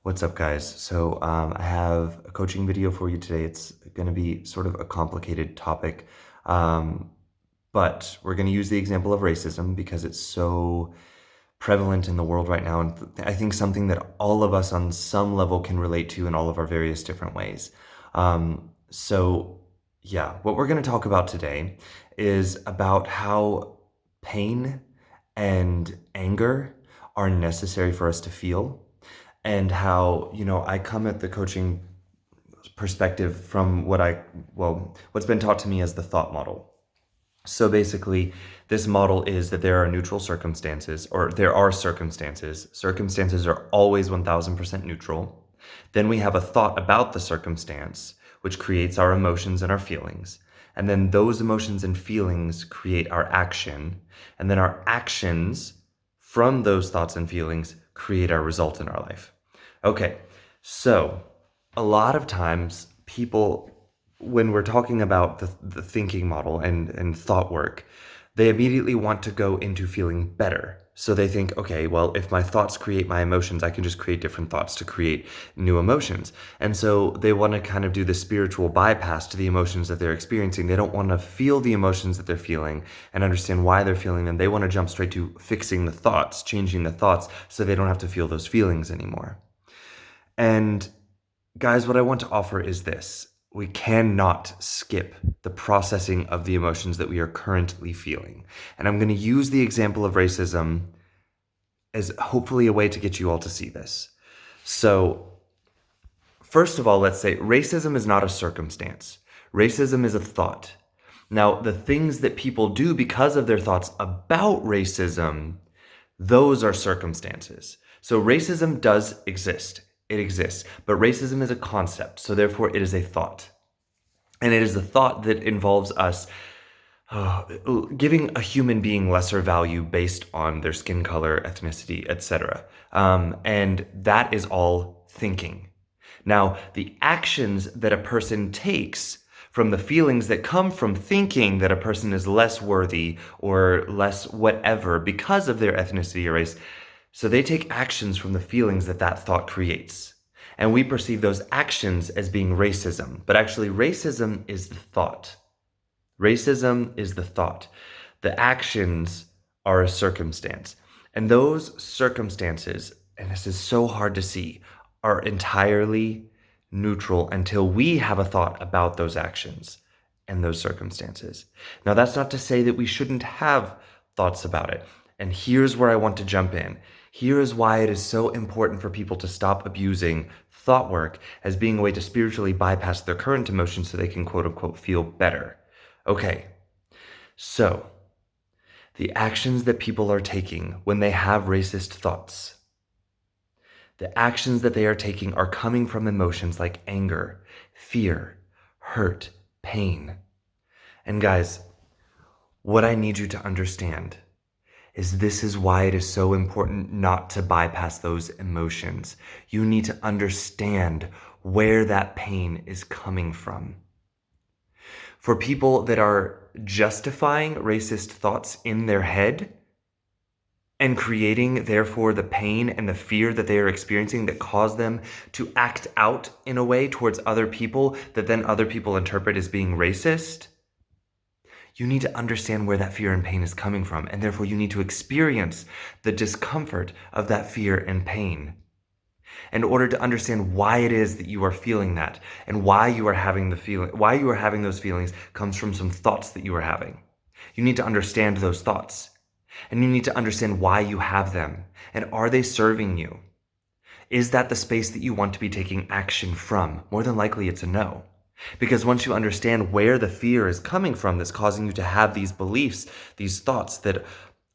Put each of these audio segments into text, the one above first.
What's up, guys? I have a coaching video for you today. It's going to be sort of a complicated topic, um, but we're going to use the example of racism because it's so prevalent in the world right now, and I think something that all of us on some level can relate to in all of our various different ways. What we're going to talk about today is about how pain and anger are necessary for us to feel, and how, I come at the coaching perspective from what's been taught to me as the thought model. So basically, this model is that there are neutral circumstances, or there are circumstances. Circumstances are always 1000% neutral. Then we have a thought about the circumstance, which creates our emotions and our feelings. And then those emotions and feelings create our action. And then our actions from those thoughts and feelings create our result in our life. Okay, so a lot of times people, when we're talking about the thinking model and thought work, they immediately want to go into feeling better. So they think, okay, well, if my thoughts create my emotions, I can just create different thoughts to create new emotions. And so they want to kind of do the spiritual bypass to the emotions that they're experiencing. They don't want to feel the emotions that they're feeling and understand why they're feeling them. They want to jump straight to fixing the thoughts, changing the thoughts, so they don't have to feel those feelings anymore. And guys, what I want to offer is this. We cannot skip the processing of the emotions that we are currently feeling. And I'm going to use the example of racism as hopefully a way to get you all to see this. So, first of all, let's say racism is not a circumstance. Racism is a thought. Now, the things that people do because of their thoughts about racism, those are circumstances. So racism does exist. It exists. But racism is a concept. So therefore, it is a thought. And it is a thought that involves us giving a human being lesser value based on their skin color, ethnicity, etc. And that is all thinking. Now, the actions that a person takes from the feelings that come from thinking that a person is less worthy or less whatever because of their ethnicity or race, so they take actions from the feelings that that thought creates. And we perceive those actions as being racism. But actually, racism is the thought. Racism is the thought. The actions are a circumstance. And those circumstances, and this is so hard to see, are entirely neutral until we have a thought about those actions and those circumstances. Now, that's not to say that we shouldn't have thoughts about it. And here's where I want to jump in. Here is why it is so important for people to stop abusing thought work as being a way to spiritually bypass their current emotions so they can quote unquote feel better. Okay, so the actions that people are taking when they have racist thoughts, the actions that they are taking are coming from emotions like anger, fear, hurt, pain. And guys, what I need you to understand is this is why it is so important not to bypass those emotions. You need to understand where that pain is coming from. For people that are justifying racist thoughts in their head and creating, therefore, the pain and the fear that they are experiencing that cause them to act out in a way towards other people that then other people interpret as being racist, you need to understand where that fear and pain is coming from, and therefore you need to experience the discomfort of that fear and pain in order to understand why it is that you are feeling that and why you are having those feelings comes from some thoughts that you are having. You need to understand those thoughts, and you need to understand why you have them, and are they serving you? Is that the space that you want to be taking action from? More than likely it's a no. Because once you understand where the fear is coming from that's causing you to have these beliefs, these thoughts that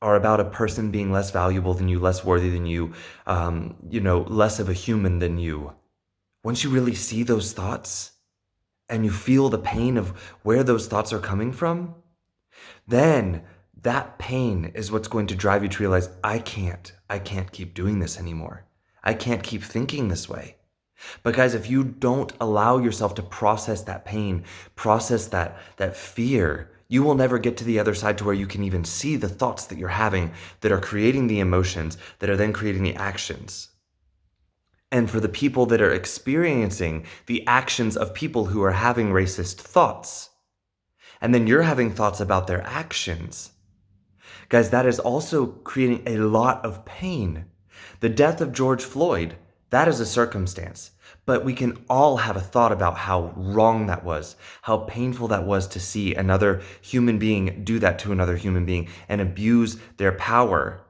are about a person being less valuable than you, less worthy than you, less of a human than you. Once you really see those thoughts and you feel the pain of where those thoughts are coming from, then that pain is what's going to drive you to realize, I can't keep doing this anymore. I can't keep thinking this way. But guys, if you don't allow yourself to process that pain, process that fear, you will never get to the other side to where you can even see the thoughts that you're having that are creating the emotions that are then creating the actions. and for the people that are experiencing the actions of people who are having racist thoughts. And then you're having thoughts about their actions. Guys, that is also creating a lot of pain. The death of George Floyd, that is a circumstance. But we can all have a thought about how wrong that was, how painful that was to see another human being do that to another human being and abuse their power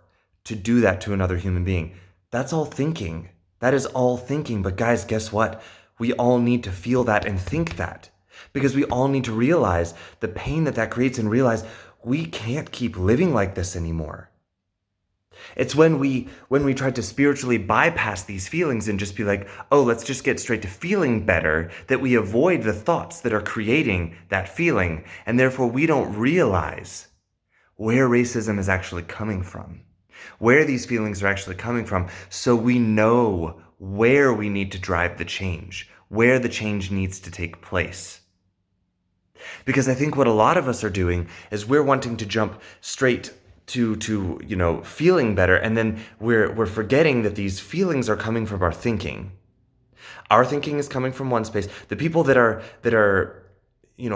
to do that to another human being. That's all thinking. That is all thinking. But guys, guess what? We all need to feel that and think that, because we all need to realize the pain that that creates and realize we can't keep living like this anymore. It's when we try to spiritually bypass these feelings and just be like, oh, let's just get straight to feeling better, that we avoid the thoughts that are creating that feeling, and therefore we don't realize where racism is actually coming from, where these feelings are actually coming from, so we know where we need to drive the change, where the change needs to take place. Because I think what a lot of us are doing is we're wanting to jump straight to feeling better, and then we're forgetting that these feelings are coming from our thinking. Our thinking is coming from one space. The people that are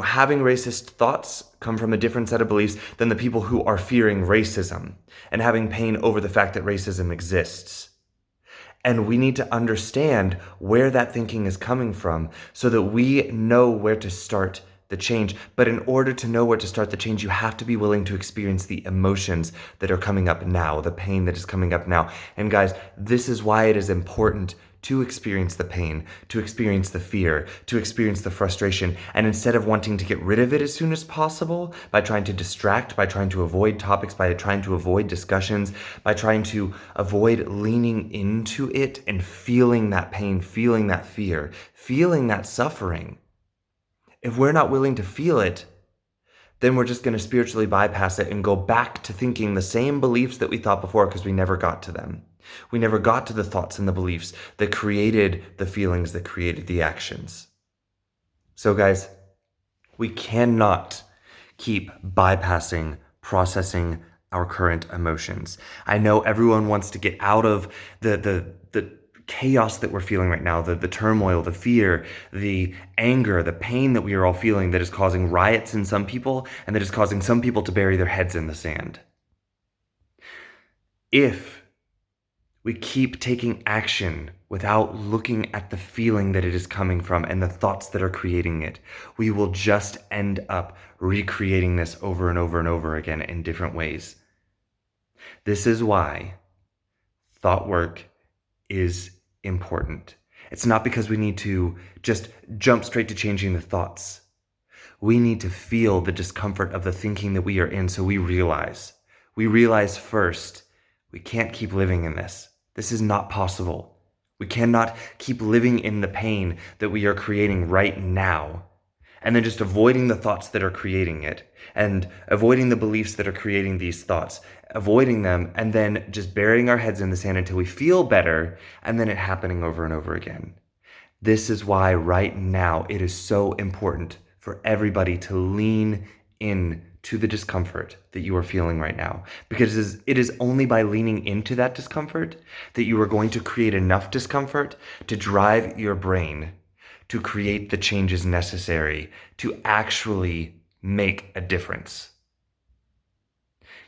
having racist thoughts come from a different set of beliefs than the people who are fearing racism and having pain over the fact that racism exists. And we need to understand where that thinking is coming from so that we know where to start the change. But in order to know where to start the change, you have to be willing to experience the emotions that are coming up now, the pain that is coming up now. And guys, this is why it is important to experience the pain, to experience the fear, to experience the frustration. And instead of wanting to get rid of it as soon as possible, by trying to distract, by trying to avoid topics, by trying to avoid discussions, by trying to avoid leaning into it and feeling that pain, feeling that fear, feeling that suffering, if we're not willing to feel it, then we're just going to spiritually bypass it and go back to thinking the same beliefs that we thought before, because we never got to them. We never got to the thoughts and the beliefs that created the feelings, that created the actions. So guys, we cannot keep bypassing, processing our current emotions. I know everyone wants to get out of the chaos that we're feeling right now, the turmoil, the fear, the anger, the pain that we are all feeling, that is causing riots in some people and that is causing some people to bury their heads in the sand. If we keep taking action without looking at the feeling that it is coming from and the thoughts that are creating it, we will just end up recreating this over and over and over again in different ways. This is why thought work is important. It's not because we need to just jump straight to changing the thoughts. We need to feel the discomfort of the thinking that we are in, so we realize first, we can't keep living in this. This is not possible. We cannot keep living in the pain that we are creating right now, and then just avoiding the thoughts that are creating it, and avoiding the beliefs that are creating these thoughts, avoiding them, and then just burying our heads in the sand until we feel better, and then it happening over and over again. This is why right now it is so important for everybody to lean in to the discomfort that you are feeling right now, because it is only by leaning into that discomfort that you are going to create enough discomfort to drive your brain to create the changes necessary to actually make a difference.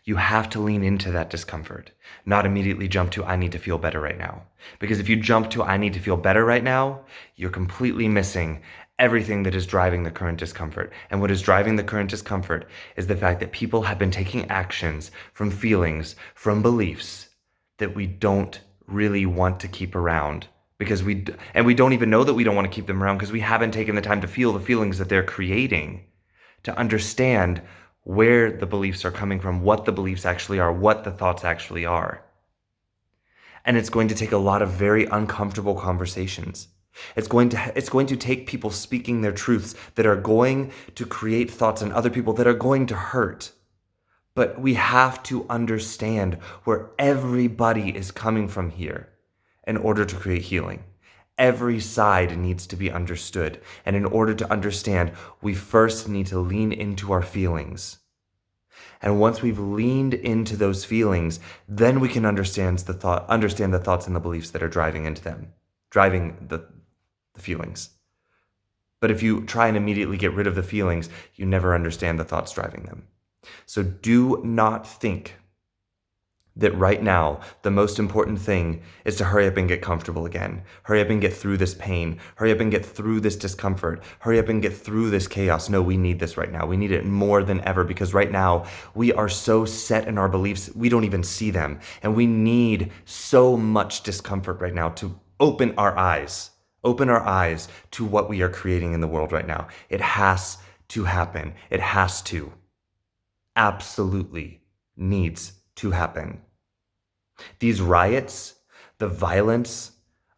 You have to lean into that discomfort, not immediately jump to, I need to feel better right now. Because if you jump to, I need to feel better right now, you're completely missing everything that is driving the current discomfort. And what is driving the current discomfort is the fact that people have been taking actions from feelings, from beliefs that we don't really want to keep around. Because we don't even know that we don't want to keep them around because we haven't taken the time to feel the feelings that they're creating, to understand where the beliefs are coming from, what the beliefs actually are, what the thoughts actually are. And it's going to take a lot of very uncomfortable conversations. It's going to take people speaking their truths that are going to create thoughts in other people that are going to hurt. But we have to understand where everybody is coming from here in order to create healing. Every side needs to be understood. And in order to understand, we first need to lean into our feelings. And once we've leaned into those feelings, then we can understand the thoughts and the beliefs that are driving into them. driving the feelings. But if you try and immediately get rid of the feelings, you never understand the thoughts driving them. So do not think that right now, the most important thing is to hurry up and get comfortable again. Hurry up and get through this pain. Hurry up and get through this discomfort. Hurry up and get through this chaos. No, we need this right now. We need it more than ever because right now we are so set in our beliefs, we don't even see them. And we need so much discomfort right now to open our eyes. Open our eyes to what we are creating in the world right now. It has to happen. It has to. Absolutely needs to happen. These riots, the violence,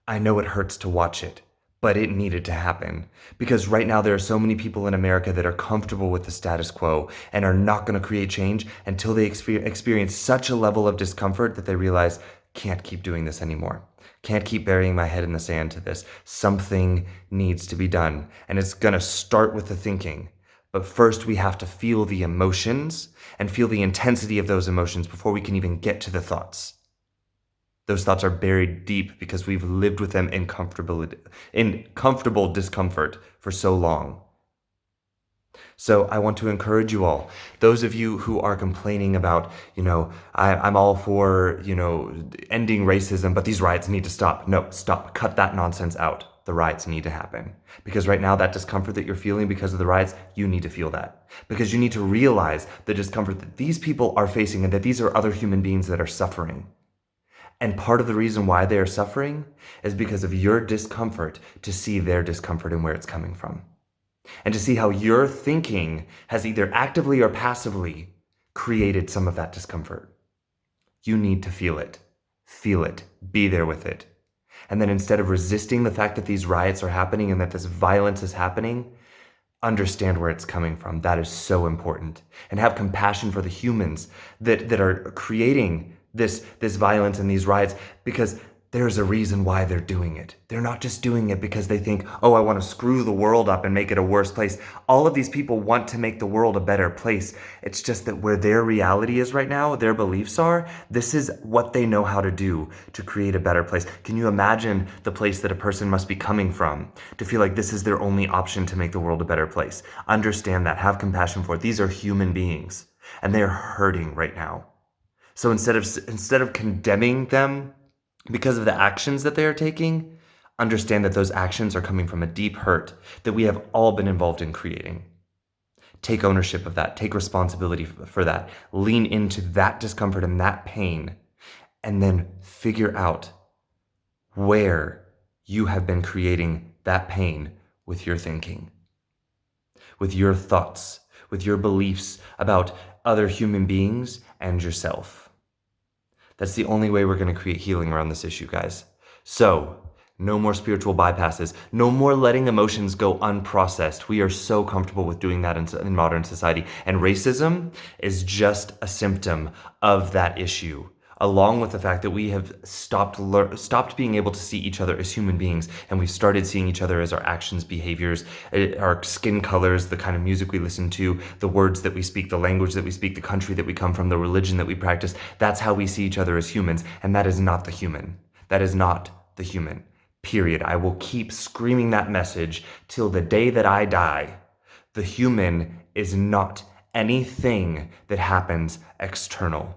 I know it hurts to watch it, but it needed to happen. Because right now there are so many people in America that are comfortable with the status quo and are not going to create change until they experience such a level of discomfort that they realize, can't keep doing this anymore. Can't keep burying my head in the sand to this. Something needs to be done. And it's going to start with the thinking. But first we have to feel the emotions and feel the intensity of those emotions before we can even get to the thoughts. Those thoughts are buried deep because we've lived with them in comfortable discomfort for so long. So I want to encourage you all, those of you who are complaining about, I'm all for, ending racism, but these riots need to stop. No, stop. Cut that nonsense out. The riots need to happen. Because right now, that discomfort that you're feeling because of the riots, you need to feel that. Because you need to realize the discomfort that these people are facing and that these are other human beings that are suffering. And part of the reason why they are suffering is because of your discomfort to see their discomfort and where it's coming from. And to see how your thinking has either actively or passively created some of that discomfort. You need to feel it, be there with it. And then instead of resisting the fact that these riots are happening and that this violence is happening, understand where it's coming from. That is so important. And have compassion for the humans that are creating this violence and these riots, because there's a reason why they're doing it. They're not just doing it because they think, oh, I want to screw the world up and make it a worse place. All of these people want to make the world a better place. It's just that where their reality is right now, their beliefs are, this is what they know how to do to create a better place. Can you imagine the place that a person must be coming from to feel like this is their only option to make the world a better place? Understand that. Have compassion for it. These are human beings and they're hurting right now. So instead of condemning them because of the actions that they are taking, understand that those actions are coming from a deep hurt that we have all been involved in creating. Take ownership of that. Take responsibility for that. Lean into that discomfort and that pain, and then figure out where you have been creating that pain with your thinking, with your thoughts, with your beliefs about other human beings and yourself. That's the only way we're going to create healing around this issue, guys. So, no more spiritual bypasses. No more letting emotions go unprocessed. We are so comfortable with doing that in modern society. And racism is just a symptom of that issue, along with the fact that we have stopped being able to see each other as human beings, and we've started seeing each other as our actions, behaviors, our skin colors, the kind of music we listen to, the words that we speak, the language that we speak, the country that we come from, the religion that we practice. That's how we see each other as humans, and that is not the human. That is not the human. Period. I will keep screaming that message till the day that I die. The human is not anything that happens external.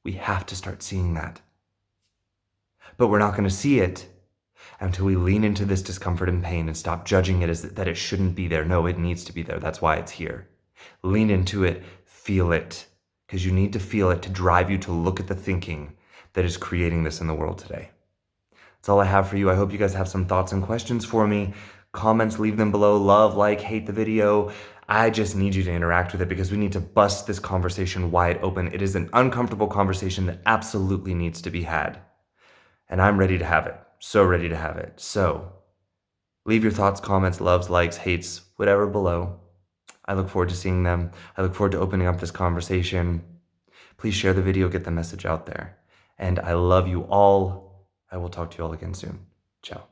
We have to start seeing that. But we're not going to see it until we lean into this discomfort and pain and stop judging it as that it shouldn't be there. No, it needs to be there. That's why it's here. Lean into it, feel it, because you need to feel it to drive you to look at the thinking that is creating this in the world today. That's all I have for you. I hope you guys have some thoughts and questions for me. Comments, leave them below. Love, like, hate the video. I just need you to interact with it because we need to bust this conversation wide open. It is an uncomfortable conversation that absolutely needs to be had. And I'm ready to have it. So ready to have it. So leave your thoughts, comments, loves, likes, hates, whatever below. I look forward to seeing them. I look forward to opening up this conversation. Please share the video, get the message out there. And I love you all. I will talk to you all again soon. Ciao.